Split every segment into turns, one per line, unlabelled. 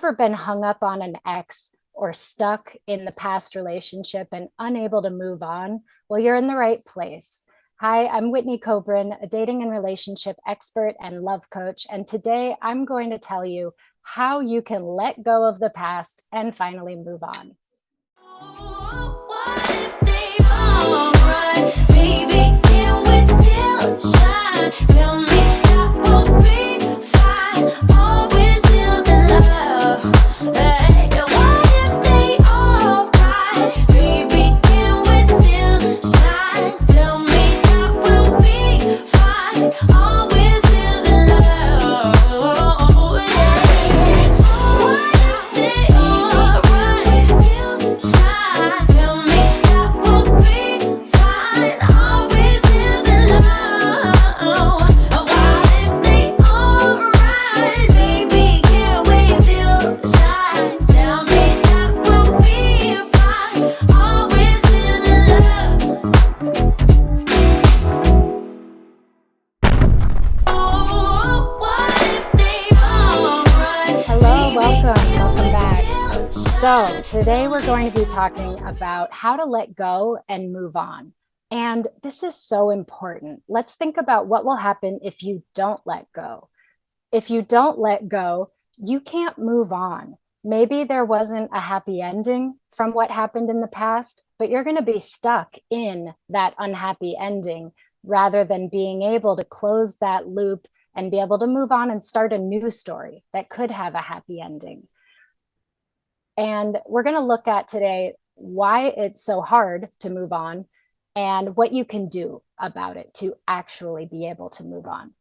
ever been hung up on an ex or stuck in the past relationship and unable to move on? Well, you're in the right place. Hi, I'm Whitney Cobrin, a dating and relationship expert and love coach. And today I'm going to tell you how you can let go of the past and finally move on.
What if they all right? Baby, can we still shine? Tell me that we'll be fine. Always still in love. Hey, what if they all right? Baby, can we still shine? Tell me that we'll be fine. Always still in love. Hey, what if they all right? Still shine. Tell me that we'll be fine. Always still in love. What if they all right? Baby, can we still shine? Tell me that we'll be fine. Always still in love. Oh, what if they all right?
Hello,
Baby,
welcome,
can
welcome
we
back.
still
So,
shine?
today we're going to be talking about how to let go and move on. And this is so important. Let's think about what will happen if you don't let go. If you don't let go, you can't move on. Maybe there wasn't a happy ending from what happened in the past, but you're going to be stuck in that unhappy ending rather than being able to close that loop and be able to move on and start a new story that could have a happy ending. And we're going to look at today why it's so hard to move on and what you can do about it to actually be able to move on.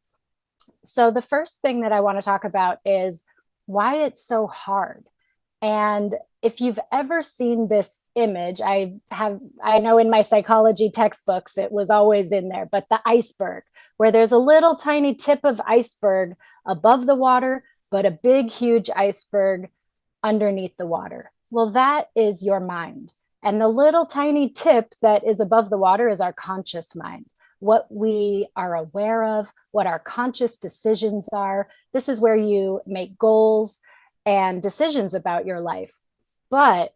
So, the first thing that I want to talk about is why it's so hard. And if you've ever seen this image, I know in my psychology textbooks, it was always in there, but the iceberg, where there's a little tiny tip of iceberg above the water, but a big, huge iceberg underneath the water. Well, that is your mind. And the little tiny tip that is above the water is our conscious mind, what we are aware of, what our conscious decisions are. This is where you make goals and decisions about your life. But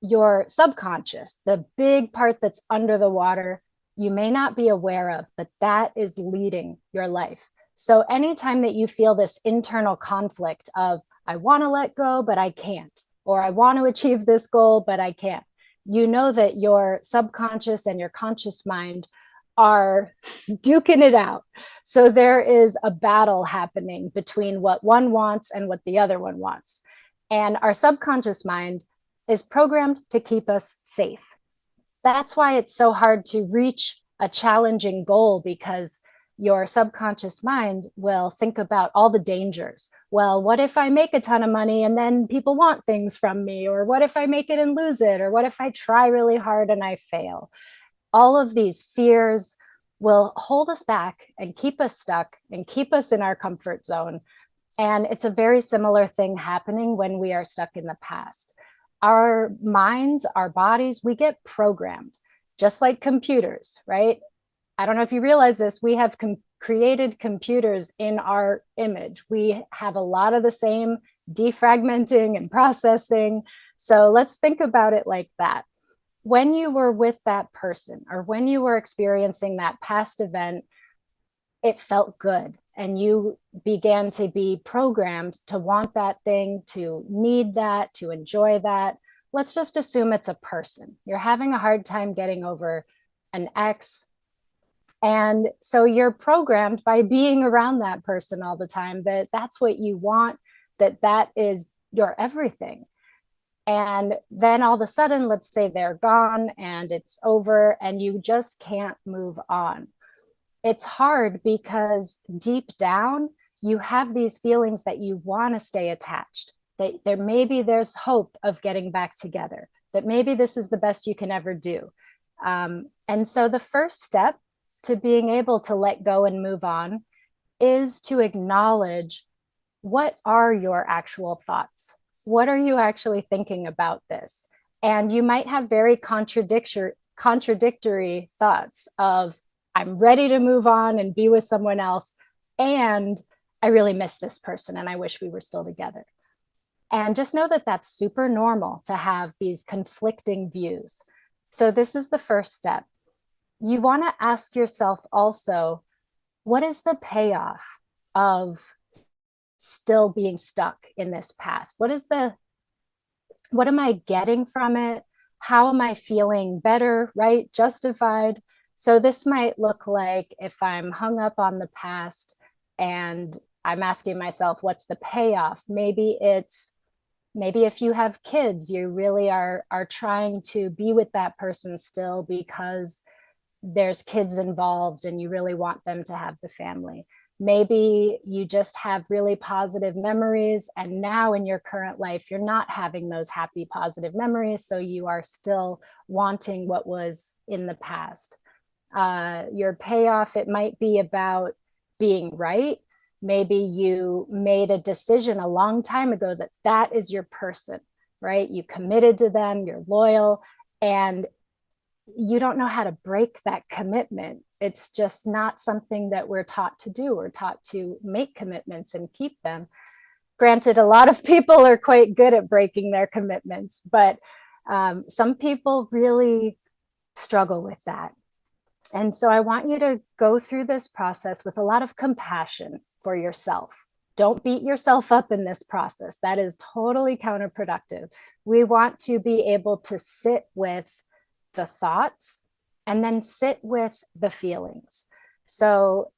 your subconscious, the big part that's under the water, you may not be aware of, but that is leading your life. So anytime that you feel this internal conflict of, I want to let go, but I can't, or I want to achieve this goal, but I can't, you know that your subconscious and your conscious mind are duking it out. So there is a battle happening between what one wants and what the other one wants. And our subconscious mind is programmed to keep us safe. That's why it's so hard to reach a challenging goal, because your subconscious mind will think about all the dangers. Well, what if I make a ton of money and then people want things from me? Or what if I make it and lose it? Or what if I try really hard and I fail? All of these fears will hold us back and keep us stuck and keep us in our comfort zone. And it's a very similar thing happening when we are stuck in the past. Our minds, our bodies, we get programmed just like computers, right? I don't know if you realize this, we have created computers in our image. We have a lot of the same defragmenting and processing. So let's think about it like that. When you were with that person or when you were experiencing that past event, it felt good. And you began to be programmed to want that thing, to need that, to enjoy that. Let's just assume it's a person. You're having a hard time getting over an ex. And so you're programmed by being around that person all the time that that's what you want, that is your everything. And then all of a sudden, let's say they're gone and it's over and you just can't move on. It's hard because deep down, you have these feelings that you want to stay attached, that there's hope of getting back together, that maybe this is the best you can ever do. And so the first step to being able to let go and move on is to acknowledge, what are your actual thoughts? What are you actually thinking about this? And you might have very contradictory thoughts of, I'm ready to move on and be with someone else, and I really miss this person and I wish we were still together. And just know that that's super normal to have these conflicting views. So, this is the first step. You want to ask yourself also, what is the payoff of still being stuck in this past? What am I getting from it? How am I feeling better, right? Justified. So this might look like if I'm hung up on the past and I'm asking myself, what's the payoff? Maybe if you have kids, you really are trying to be with that person still because there's kids involved and you really want them to have the family. Maybe you just have really positive memories, and now in your current life, you're not having those happy, positive memories. So you are still wanting what was in the past. Your payoff, it might be about being right. Maybe you made a decision a long time ago that that is your person, right? You committed to them, you're loyal, and you don't know how to break that commitment. It's just not something that we're taught to do. We're taught to make commitments and keep them. Granted, a lot of people are quite good at breaking their commitments, but some people really struggle with that. And so I want you to go through this process with a lot of compassion for yourself. Don't beat yourself up in this process. That is totally counterproductive. We want to be able to sit with the thoughts and then sit with the feelings. So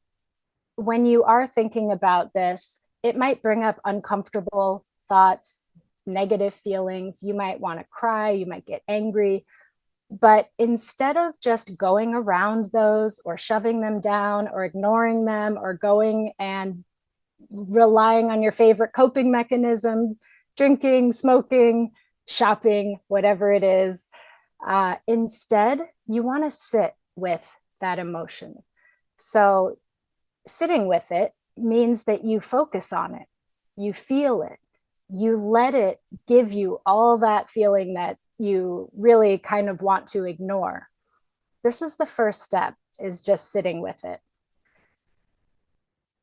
when you are thinking about this, it might bring up uncomfortable thoughts, negative feelings. You might want to cry, you might get angry. But instead of just going around those or shoving them down or ignoring them or going and relying on your favorite coping mechanism, drinking, smoking, shopping, whatever it is, instead, you want to sit with that emotion. So, sitting with it means that you focus on it, you feel it, you let it give you all that feeling that you really kind of want to ignore. This is the first step, is just sitting with it.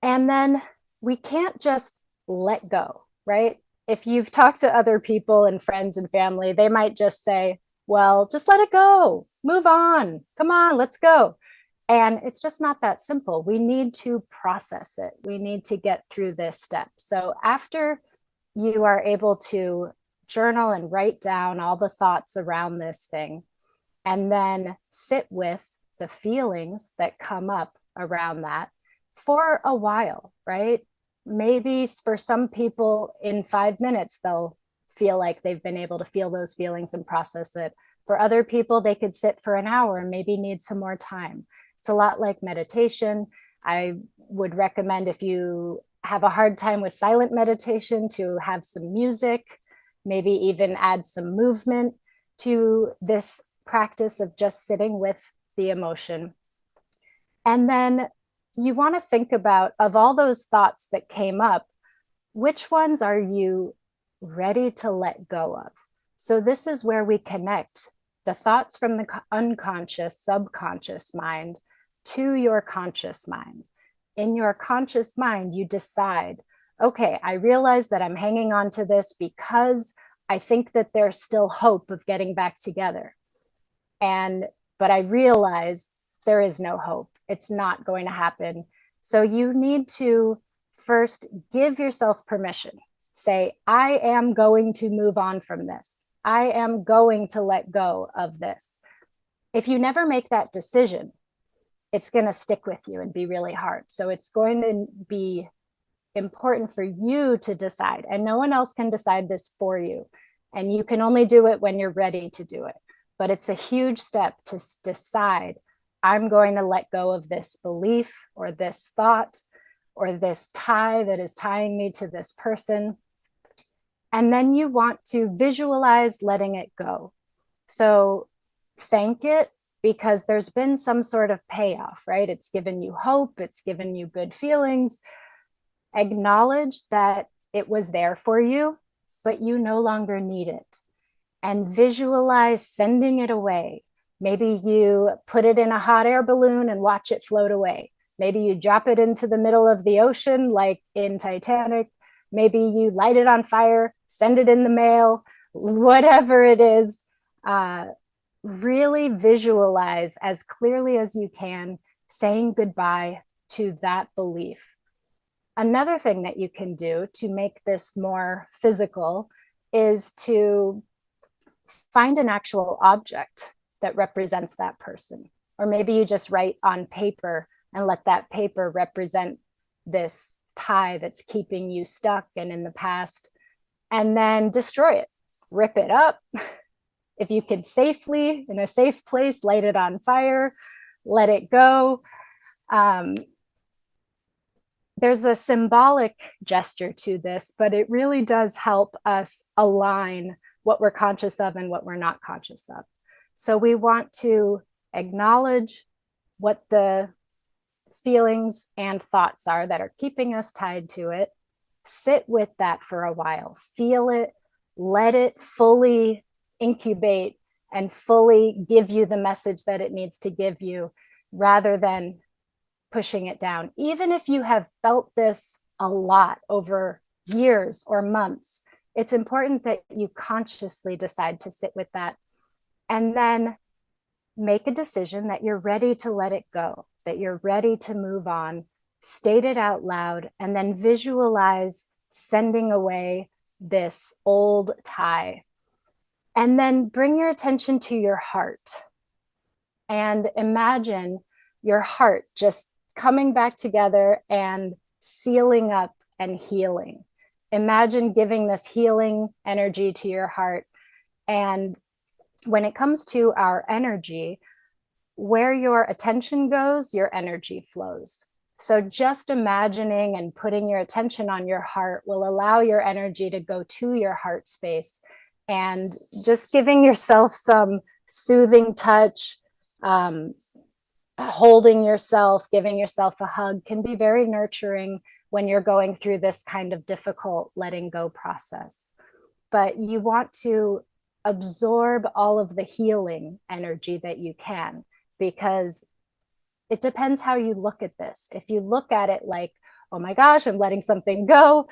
And then we can't just let go, right? If you've talked to other people and friends and family, they might just say, well, just let it go, move on, come on, let's go. And it's just not that simple. We need to process it. We need to get through this step. So after you are able to journal and write down all the thoughts around this thing, and then sit with the feelings that come up around that for a while, right? Maybe for some people in 5 minutes, they'll feel like they've been able to feel those feelings and process it. For other people, they could sit for an hour and maybe need some more time. It's a lot like meditation. I would recommend, if you have a hard time with silent meditation, to have some music, maybe even add some movement to this practice of just sitting with the emotion. And then you want to think about, of all those thoughts that came up, which ones are you ready to let go of? So this is where we connect the thoughts from the unconscious, subconscious mind to your conscious mind. In your conscious mind, you decide, okay, I realize that I'm hanging on to this because I think that there's still hope of getting back together. But I realize there is no hope. It's not going to happen. So you need to first give yourself permission. Say, I am going to move on from this. I am going to let go of this. If you never make that decision, it's going to stick with you and be really hard. So it's going to be important for you to decide, and no one else can decide this for you. And you can only do it when you're ready to do it. But it's a huge step to decide, I'm going to let go of this belief or this thought or this tie that is tying me to this person. And then you want to visualize letting it go. So thank it, because there's been some sort of payoff, right? It's given you hope, it's given you good feelings. Acknowledge that it was there for you, but you no longer need it. And visualize sending it away. Maybe you put it in a hot air balloon and watch it float away. Maybe you drop it into the middle of the ocean, like in Titanic, Maybe you light it on fire, send it in the mail, whatever it is. Really visualize as clearly as you can saying goodbye to that belief. Another thing that you can do to make this more physical is to find an actual object that represents that person. Or maybe you just write on paper and let that paper represent this tie that's keeping you stuck and in the past, and then destroy it, rip it up. If you could safely, in a safe place, light it on fire, let it go. There's a symbolic gesture to this, but it really does help us align what we're conscious of and what we're not conscious of. So we want to acknowledge what the feelings and thoughts are that are keeping us tied to it. Sit with that for a while, feel it, let it fully incubate and fully give you the message that it needs to give you, rather than pushing it down. Even if you have felt this a lot over years or months, it's important that you consciously decide to sit with that and then make a decision that you're ready to let it go, that you're ready to move on, state it out loud, and then visualize sending away this old tie. And then bring your attention to your heart and imagine your heart just coming back together and sealing up and healing. Imagine giving this healing energy to your heart. And when it comes to our energy, where your attention goes, your energy flows. So just imagining and putting your attention on your heart will allow your energy to go to your heart space, and just giving yourself some soothing touch, holding yourself, giving yourself a hug can be very nurturing when you're going through this kind of difficult letting go process. But you want to absorb all of the healing energy that you can, because it depends how you look at this. If you look at it like, oh my gosh, I'm letting something go,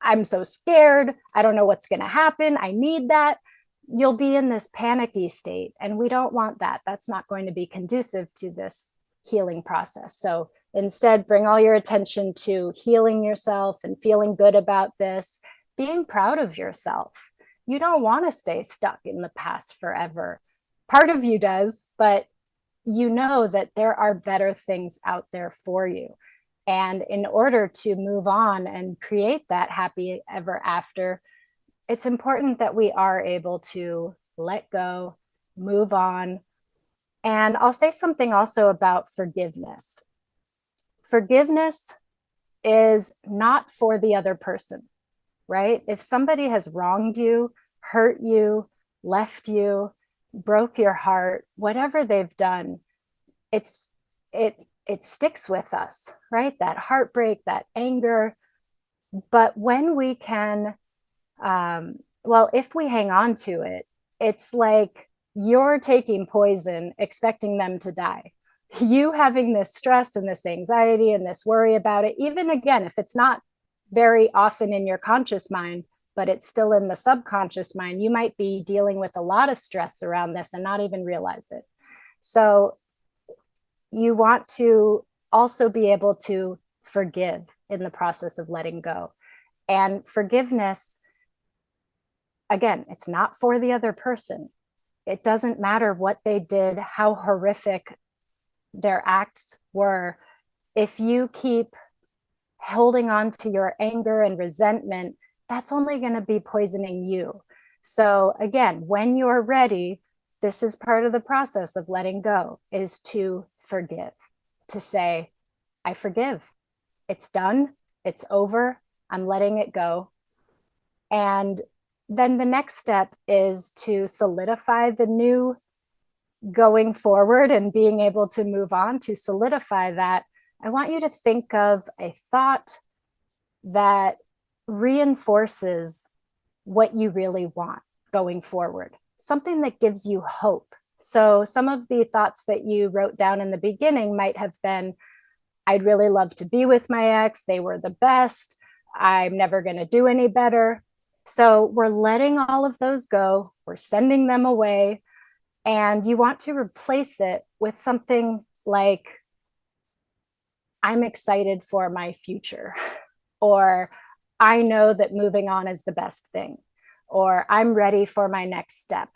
I'm so scared, I don't know what's going to happen, I need that, you'll be in this panicky state. And we don't want that. That's not going to be conducive to this healing process. So instead, bring all your attention to healing yourself and feeling good about this, being proud of yourself. You don't want to stay stuck in the past forever. Part of you does, but you know that there are better things out there for you. And in order to move on and create that happy ever after, it's important that we are able to let go, move on. And I'll say something also about forgiveness. Forgiveness is not for the other person, right? If somebody has wronged you, hurt you, left you, broke your heart, whatever they've done, it sticks with us, right? That heartbreak, that anger. But when we can, if we hang on to it, it's like you're taking poison, expecting them to die. You having this stress and this anxiety and this worry about it, even again, if it's not very often in your conscious mind, but it's still in the subconscious mind, you might be dealing with a lot of stress around this and not even realize it. So you want to also be able to forgive in the process of letting go. And forgiveness, again, it's not for the other person. It doesn't matter what they did, how horrific their acts were. If you keep holding on to your anger and resentment, that's only going to be poisoning you. So again, when you're ready, this is part of the process of letting go, is to forgive, to say, I forgive. It's done. It's over. I'm letting it go. And then the next step is to solidify the new going forward and being able to move on. To solidify that, I want you to think of a thought that reinforces what you really want going forward, something that gives you hope. So some of the thoughts that you wrote down in the beginning might have been, I'd really love to be with my ex. They were the best. I'm never going to do any better. So we're letting all of those go, we're sending them away, and you want to replace it with something like, I'm excited for my future, or I know that moving on is the best thing, or I'm ready for my next step.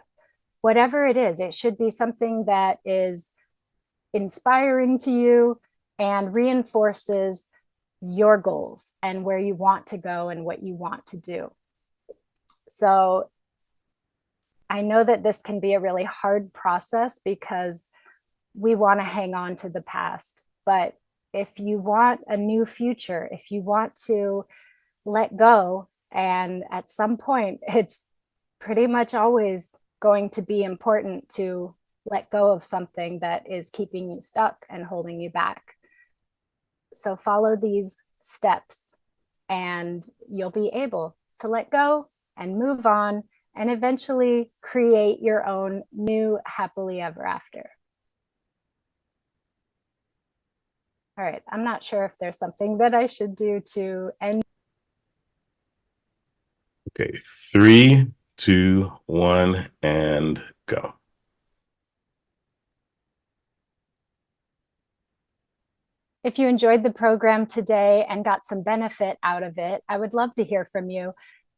Whatever it is, it should be something that is inspiring to you and reinforces your goals and where you want to go and what you want to do. So I know that this can be a really hard process because we want to hang on to the past. But if you want a new future, if you want to let go, and at some point, it's pretty much always going to be important to let go of something that is keeping you stuck and holding you back. So follow these steps and you'll be able to let go and move on and eventually create your own new happily ever after. All right, I'm not sure if there's something that I should do to end.
Okay, 3, 2, 1, and go.
If you enjoyed the program today and got some benefit out of it, I would love to hear from you.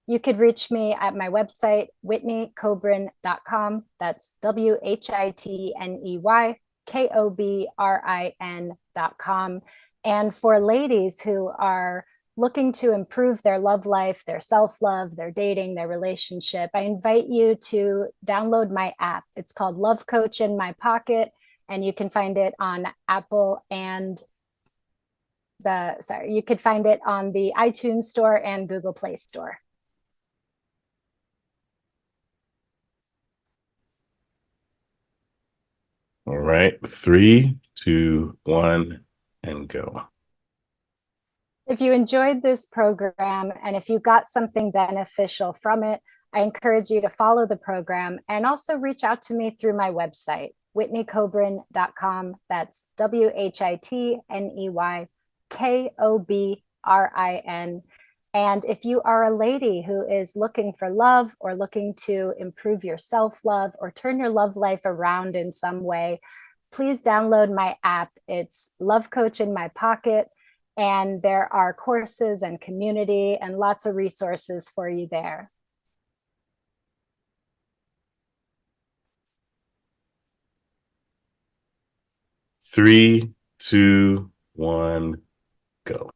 You could reach me at my website, whitneykobrin.com. That's WHITNEYKOBRIN.com. And for ladies who are looking to improve their love life, their self-love, their dating, their relationship, I invite you to download my app. It's called Love Coach in My Pocket, and you can find it on Apple and you could find it on the iTunes Store and Google Play Store.
All right, 3, 2, 1, and go.
If you enjoyed this program and if you got something beneficial from it, I encourage you to follow the program and also reach out to me through my website, whitneykobrin.com. That's WHITNEYKOBRIN. And if you are a lady who is looking for love or looking to improve your self-love or turn your love life around in some way, please download my app. It's Love Coach in My Pocket, and there are courses and community and lots of resources for you there.
Three, 2, 1, go.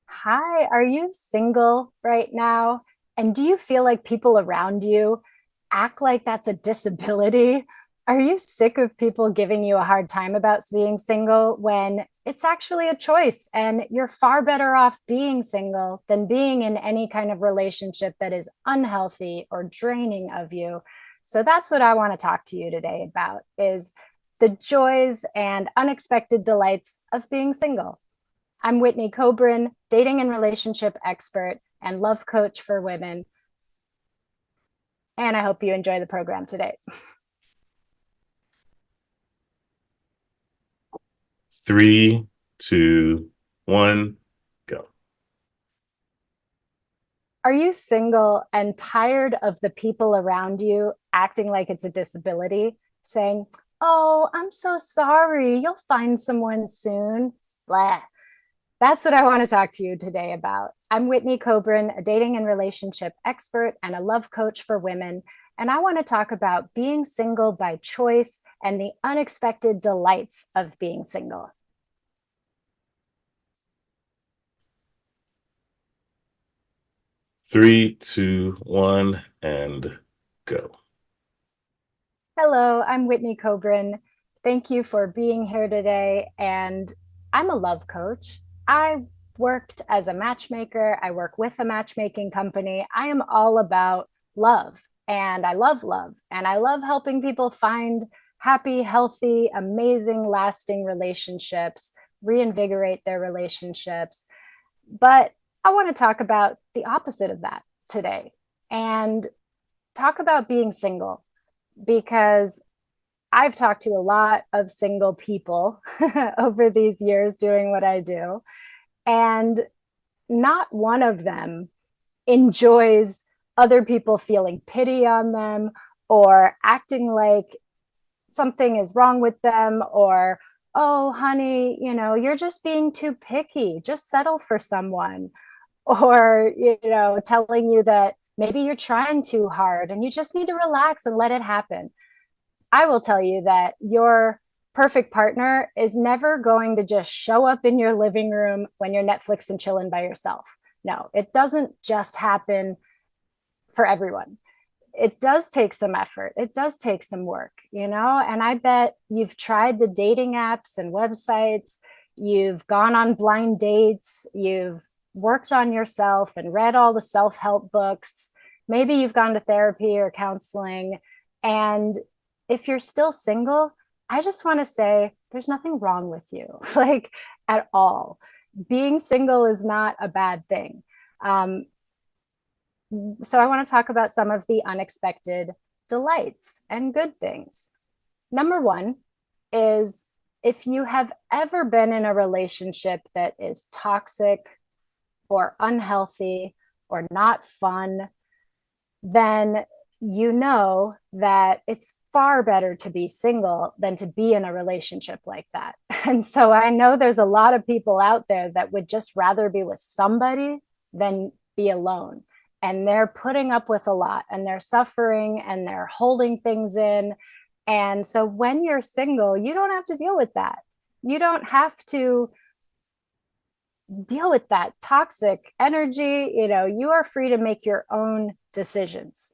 Hi, are you single right now? And do you feel like people around you act like that's a disability? Are you sick of people giving you a hard time about being single when it's actually a choice and you're far better off being single than being in any kind of relationship that is unhealthy or draining of you? So that's what I want to talk to you today about, is the joys and unexpected delights of being single. I'm Whitney Kobrin, dating and relationship expert and love coach for women. And I hope you enjoy the program today.
3, 2, 1, go.
Are you single and tired of the people around you acting like it's a disability, saying, "Oh, I'm so sorry, you'll find someone soon"? Blah. That's what I want to talk to you today about. I'm Whitney Kobrin, a dating and relationship expert and a love coach for women. And I want to talk about being single by choice and the unexpected delights of being single.
Three, 2, 1, and go.
Hello, I'm Whitney Kobrin. Thank you for being here today. And I'm a love coach. I worked as a matchmaker. I work with a matchmaking company. I am all about love, and I love love, and I love helping people find happy, healthy, amazing, lasting relationships, reinvigorate their relationships. But I want to talk about the opposite of that today and talk about being single, because I've talked to a lot of single people over these years doing what I do. And not one of them enjoys other people feeling pity on them or acting like something is wrong with them, or, oh, honey, you're just being too picky. Just settle for someone. Or, telling you that maybe you're trying too hard and you just need to relax and let it happen. I will tell you that your perfect partner is never going to just show up in your living room when you're Netflix and chilling by yourself. No, it doesn't just happen for everyone. It does take some effort. It does take some work, and I bet you've tried the dating apps and websites. You've gone on blind dates. You've worked on yourself and read all the self-help books. Maybe you've gone to therapy or counseling. And if you're still single, I just want to say there's nothing wrong with you, like, at all. Being single is not a bad thing. So I want to talk about some of the unexpected delights and good things. Number one is, if you have ever been in a relationship that is toxic or unhealthy or not fun, then you know that it's far better to be single than to be in a relationship like that. And so I know there's a lot of people out there that would just rather be with somebody than be alone. And they're putting up with a lot and they're suffering and they're holding things in. And so when you're single, you don't have to deal with that. You don't have to deal with that toxic energy. You are free to make your own decisions.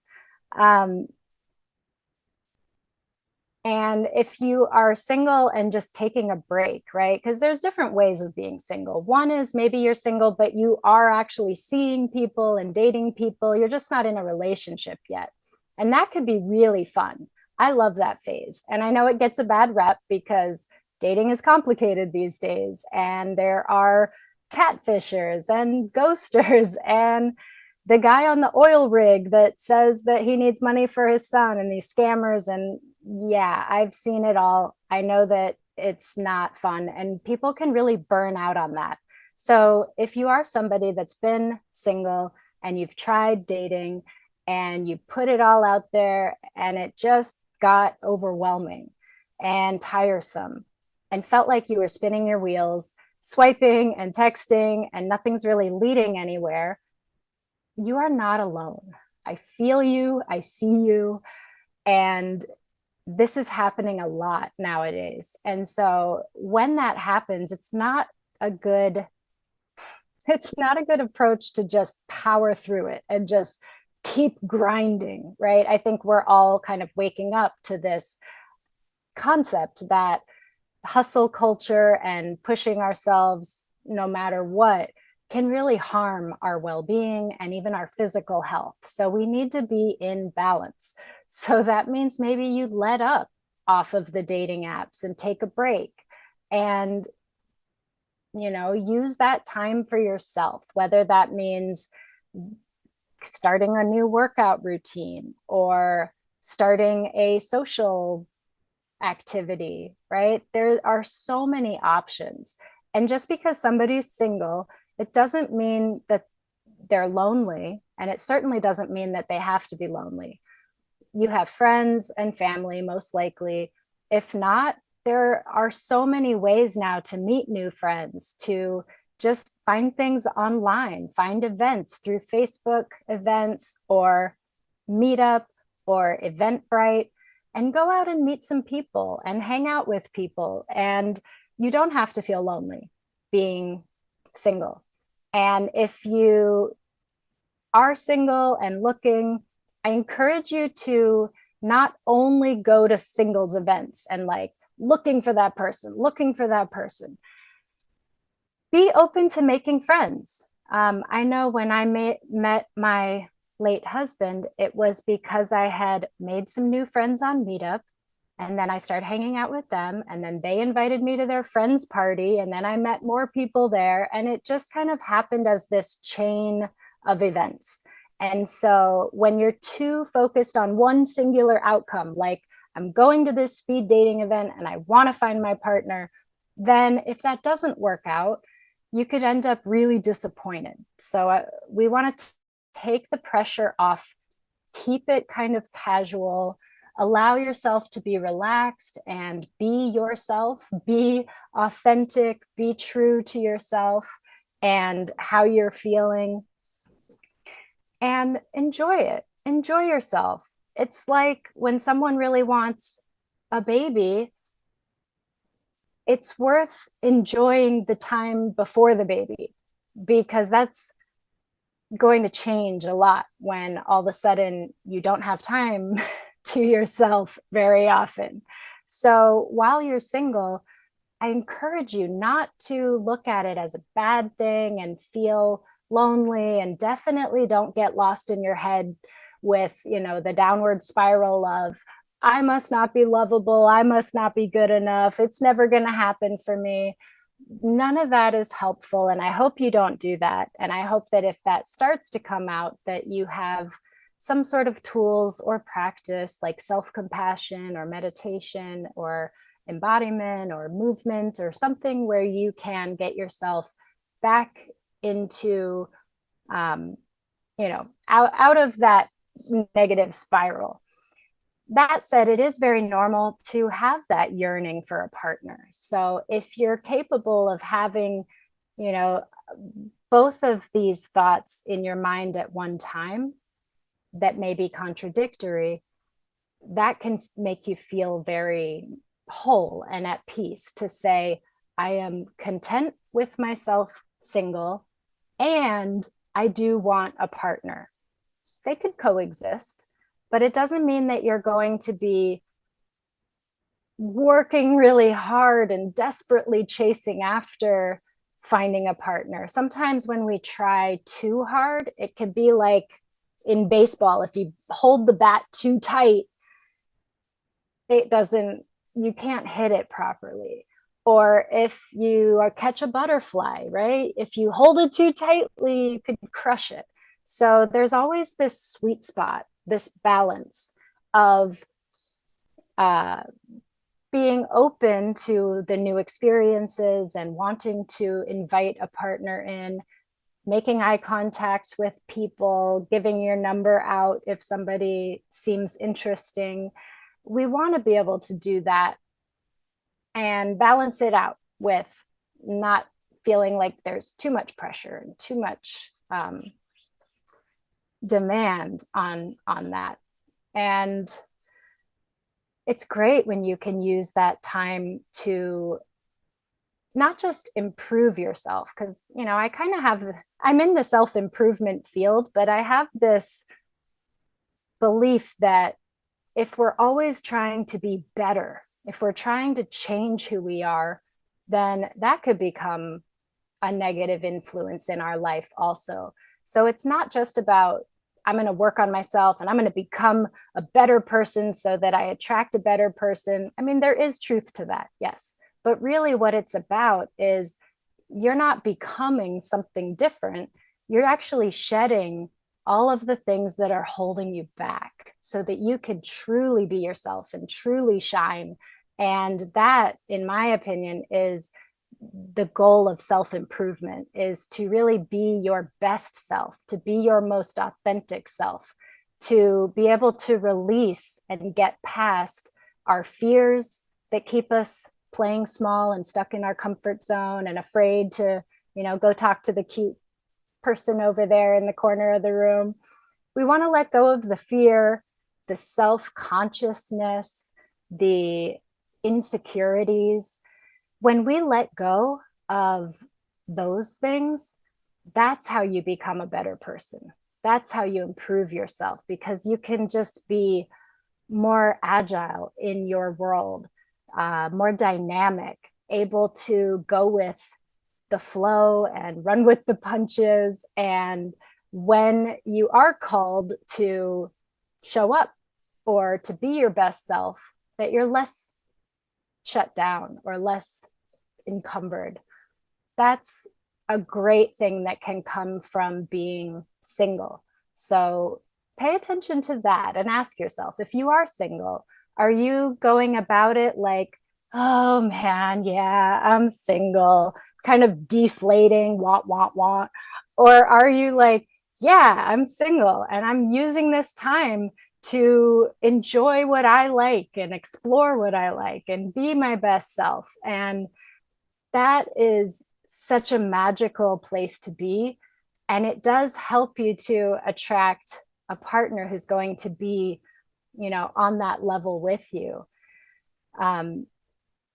And if you are single and just taking a break, right? Because there's different ways of being single. One is maybe you're single, but you are actually seeing people and dating people. You're just not in a relationship yet. And that could be really fun. I love that phase. And I know it gets a bad rep because dating is complicated these days. And there are catfishers and ghosters and the guy on the oil rig that says that he needs money for his son and these scammers. And yeah, I've seen it all. I know that it's not fun and people can really burn out on that. So if you are somebody that's been single and you've tried dating and you put it all out there and it just got overwhelming and tiresome and felt like you were spinning your wheels, swiping and texting, and nothing's really leading anywhere, you are not alone. I feel you, I see you, and this is happening a lot nowadays. And so when that happens, it's not a good approach to just power through it and just keep grinding, right? I think we're all kind of waking up to this concept that hustle culture and pushing ourselves no matter what can really harm our well-being and even our physical health. So we need to be in balance. So that means maybe you let up off of the dating apps and take a break and use that time for yourself, whether that means starting a new workout routine or starting a social activity, right? There are so many options. And just because somebody's single, it doesn't mean that they're lonely. And it certainly doesn't mean that they have to be lonely. You have friends and family, most likely. If not, there are so many ways now to meet new friends, to just find things online, find events through Facebook events or Meetup or Eventbrite, and go out and meet some people and hang out with people. And you don't have to feel lonely being single. And if you are single and looking, I encourage you to not only go to singles events and like looking for that person. Be open to making friends. I know when I met my late husband, it was because I had made some new friends on Meetup. And then I started hanging out with them. And then they invited me to their friend's party. And then I met more people there. And it just kind of happened as this chain of events. And so when you're too focused on one singular outcome, like I'm going to this speed dating event and I want to find my partner, then if that doesn't work out, you could end up really disappointed. So we want to take the pressure off, keep it kind of casual, allow yourself to be relaxed and be yourself, be authentic, be true to yourself and how you're feeling, and enjoy it. Enjoy yourself. It's like when someone really wants a baby, it's worth enjoying the time before the baby, because that's going to change a lot when all of a sudden you don't have time to yourself very often. So while you're single, I encourage you not to look at it as a bad thing and feel lonely, and definitely don't get lost in your head with, the downward spiral of, I must not be lovable, I must not be good enough, it's never going to happen for me. None of that is helpful, and I hope you don't do that. And I hope that if that starts to come out, that you have some sort of tools or practice like self-compassion or meditation or embodiment or movement or something where you can get yourself back into out of that negative spiral. That said, it is very normal to have that yearning for a partner. So if you're capable of having, you know, both of these thoughts in your mind at one time that may be contradictory, that can make you feel very whole and at peace to say, I am content with myself single, and I do want a partner. They could coexist, but it doesn't mean that you're going to be working really hard and desperately chasing after finding a partner. Sometimes when we try too hard, it could be like in baseball, if you hold the bat too tight, you can't hit it properly. Or if you catch a butterfly, right? If you hold it too tightly, you could crush it. So there's always this sweet spot, this balance of being open to the new experiences and wanting to invite a partner in, making eye contact with people, giving your number out if somebody seems interesting. We want to be able to do that and balance it out with not feeling like there's too much pressure and too much demand on that. And it's great when you can use that time to not just improve yourself, because I kind of I'm in the self-improvement field, but I have this belief that if we're always trying to be better, if we're trying to change who we are, then that could become a negative influence in our life also. So it's not just about, I'm going to work on myself and I'm going to become a better person so that I attract a better person. I mean, there is truth to that, yes. But really what it's about is you're not becoming something different. You're actually shedding all of the things that are holding you back so that you can truly be yourself and truly shine. And that, in my opinion, is the goal of self-improvement, is to really be your best self, to be your most authentic self, to be able to release and get past our fears that keep us playing small and stuck in our comfort zone and afraid to, go talk to the cute person over there in the corner of the room. We want to let go of the fear, the self-consciousness, the insecurities. When we let go of those things, that's how you become a better person. That's how you improve yourself, because you can just be more agile in your world, more dynamic, able to go with the flow and run with the punches. And when you are called to show up or to be your best self, that you're less shut down or less encumbered. That's a great thing that can come from being single. So pay attention to that and ask yourself, if you are single, are you going about it like, oh man, yeah, I'm single, kind of deflating, want? Or are you like, yeah, I'm single and I'm using this time to enjoy what I like and explore what I like and be my best self? And that is such a magical place to be. And it does help you to attract a partner who's going to be, on that level with you. Um,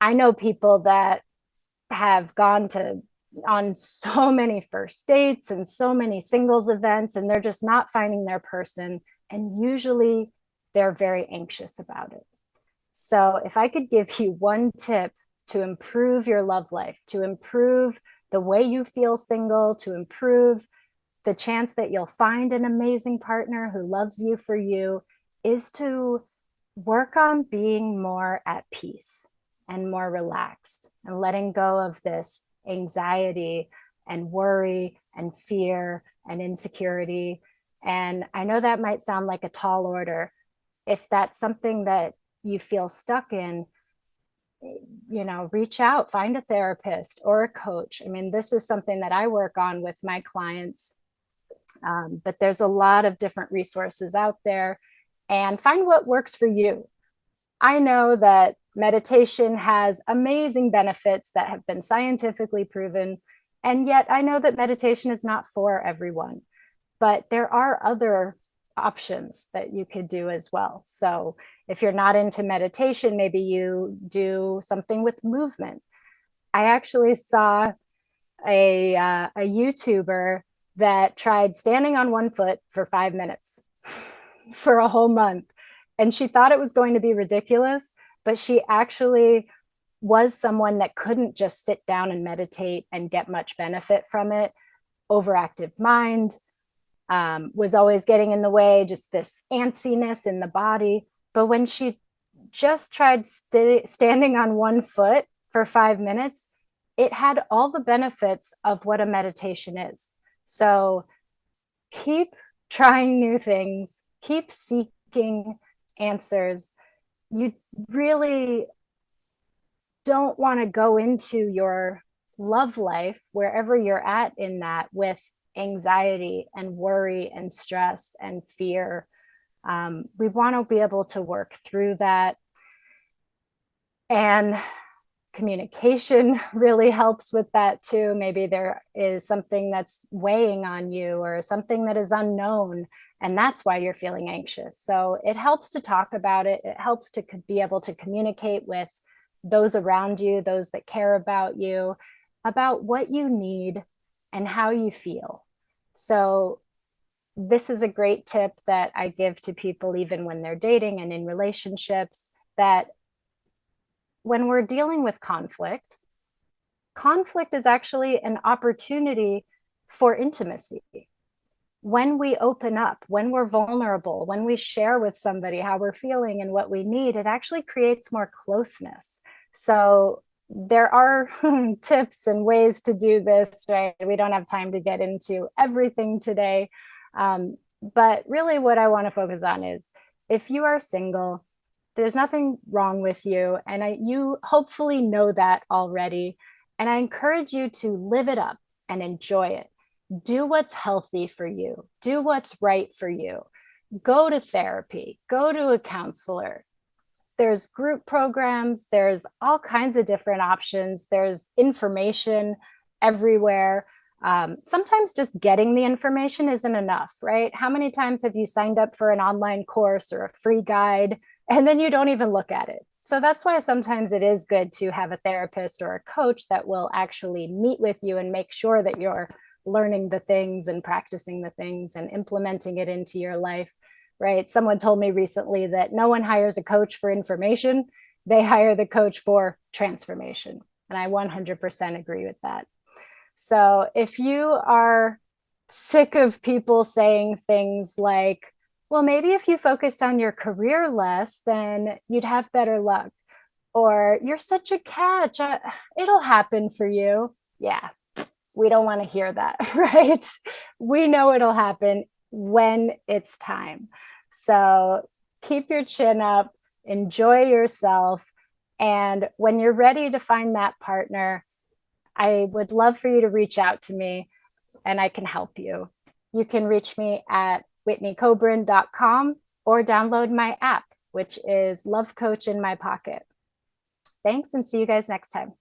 I know people that have gone to on so many first dates and so many singles events, and they're just not finding their person. And usually they're very anxious about it. So, if I could give you one tip to improve your love life, to improve the way you feel single, to improve the chance that you'll find an amazing partner who loves you for you, is to work on being more at peace and more relaxed and letting go of this anxiety and worry and fear and insecurity. And I know that might sound like a tall order. If that's something that you feel stuck in, reach out, find a therapist or a coach. I mean, this is something that I work on with my clients, but there's a lot of different resources out there, and find what works for you. I know that meditation has amazing benefits that have been scientifically proven, and yet I know that meditation is not for everyone, but there are other options that you could do as well. So if you're not into meditation, maybe you do something with movement. I actually saw a YouTuber that tried standing on one foot for 5 minutes for a whole month. And she thought it was going to be ridiculous, but she actually was someone that couldn't just sit down and meditate and get much benefit from it. Overactive mind, was always getting in the way, just this antsiness in the body. But when she just tried standing on one foot for 5 minutes, it had all the benefits of what a meditation is. So keep trying new things, keep seeking answers. You really don't want to go into your love life, wherever you're at in that, with anxiety and worry and stress and fear. We want to be able to work through that. And communication really helps with that too. Maybe there is something that's weighing on you or something that is unknown, and that's why you're feeling anxious. So it helps to talk about it. It helps to be able to communicate with those around you, those that care about you, about what you need and how you feel. So this is a great tip that I give to people, even when they're dating and in relationships, that when we're dealing with conflict, conflict is actually an opportunity for intimacy. When we open up, when we're vulnerable, when we share with somebody how we're feeling and what we need, it actually creates more closeness. So there are tips and ways to do this, right? We don't have time to get into everything today. But really what I want to focus on is, if you are single, there's nothing wrong with you. And you hopefully know that already. And I encourage you to live it up and enjoy it. Do what's healthy for you. Do what's right for you. Go to therapy. Go to a counselor. There's group programs. There's all kinds of different options. There's information everywhere. Sometimes just getting the information isn't enough, right? How many times have you signed up for an online course or a free guide and then you don't even look at it? So that's why sometimes it is good to have a therapist or a coach that will actually meet with you and make sure that you're learning the things and practicing the things and implementing it into your life, right? Someone told me recently that no one hires a coach for information. They hire the coach for transformation. And I 100% agree with that. So if you are sick of people saying things like, well, maybe if you focused on your career less, then you'd have better luck. Or you're such a catch, it'll happen for you. Yeah, we don't want to hear that, right? We know it'll happen when it's time. So keep your chin up, enjoy yourself. And when you're ready to find that partner, I would love for you to reach out to me and I can help you. You can reach me at whitneycobrin.com or download my app, which is Love Coach in My Pocket. Thanks, and see you guys next time.